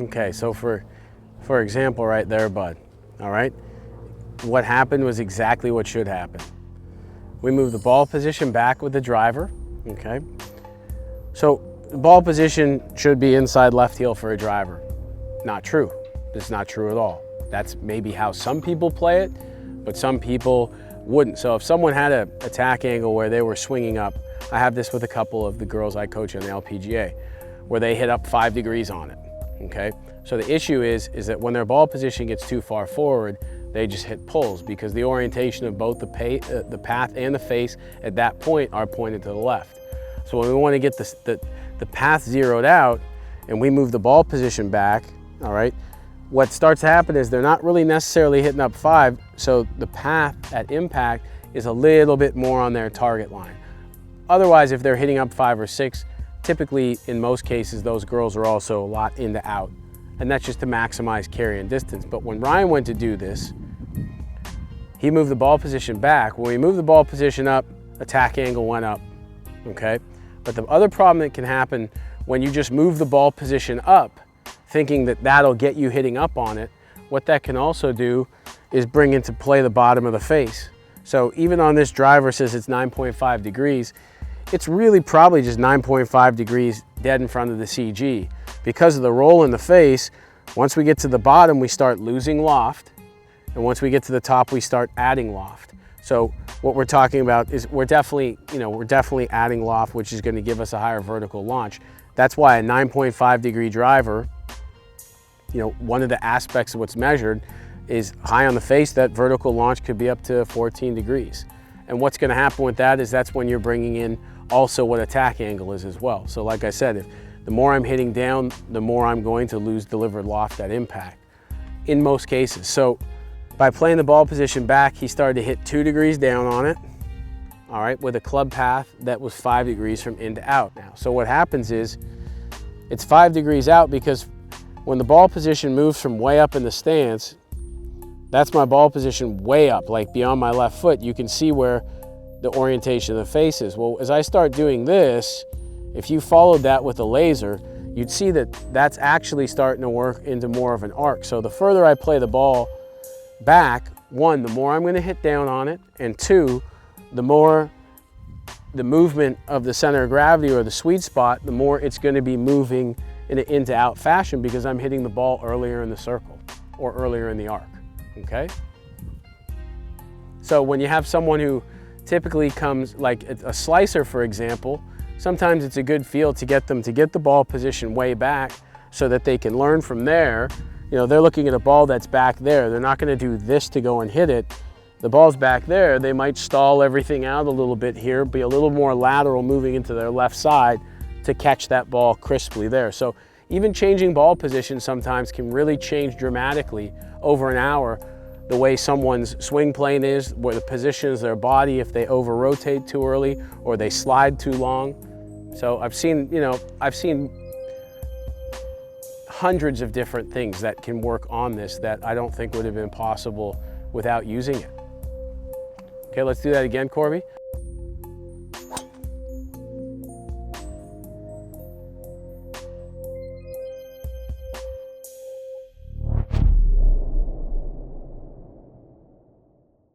Okay, so for example right there, bud, all right? What happened was exactly what should happen. We move the ball position back with the driver, okay? So the ball position should be inside left heel for a driver. Not true. It's not true at all. That's maybe how some people play it, but some people wouldn't. So if someone had an attack angle where they were swinging up, I have this with a couple of the girls I coach on the LPGA, where they hit up 5 degrees on it, okay? So the issue is that when their ball position gets too far forward, they just hit pulls because the orientation of both the path and the face at that point are pointed to the left. So when we want to get the path zeroed out and we move the ball position back, all right, what starts to happen is they're not really necessarily hitting up 5, so the path at impact is a little bit more on their target line. Otherwise, if they're hitting up 5 or 6, typically in most cases, those girls are also a lot into out, and that's just to maximize carry and distance. But when Ryan went to do this, he moved the ball position back. When we moved the ball position up, attack angle went up, okay? But the other problem that can happen when you just move the ball position up, thinking that that'll get you hitting up on it, what that can also do is bring into play the bottom of the face. So even on this driver says it's 9.5 degrees, it's really probably just 9.5 degrees dead in front of the CG. Because of the roll in the face, once we get to the bottom, we start losing loft. And once we get to the top, we start adding loft. So what we're talking about is we're definitely adding loft, which is going to give us a higher vertical launch. That's why a 9.5 degree driver, one of the aspects of what's measured is high on the face. That vertical launch could be up to 14 degrees. And what's going to happen with that is that's when you're bringing in also what attack angle is as well. So like I said, if the more I'm hitting down, the more I'm going to lose delivered loft at impact in most cases. So by playing the ball position back, he started to hit 2 degrees down on it, all right, with a club path that was 5 degrees from in to out now. So what happens is it's 5 degrees out because when the ball position moves from way up in the stance, that's my ball position way up, like beyond my left foot. You can see where the orientation of the face is. Well, as I start doing this, if you followed that with a laser, you'd see that that's actually starting to work into more of an arc. So the further I play the ball back, 1, the more I'm going to hit down on it, and 2, the more the movement of the center of gravity or the sweet spot, the more it's going to be moving in an in to out fashion because I'm hitting the ball earlier in the circle or earlier in the arc, okay? So when you have someone who typically comes, like a slicer for example, sometimes it's a good feel to get them to get the ball position way back so that they can learn from there. They're looking at a ball that's back there. They're not going to do this to go and hit it. The ball's back there. They might stall everything out a little bit here, be a little more lateral moving into their left side to catch that ball crisply there. So even changing ball position sometimes can really change dramatically over an hour the way someone's swing plane is, where the position is their body, if they over rotate too early or they slide too long. So I've seen hundreds of different things that can work on this that I don't think would have been possible without using it. Okay, let's do that again, Corby.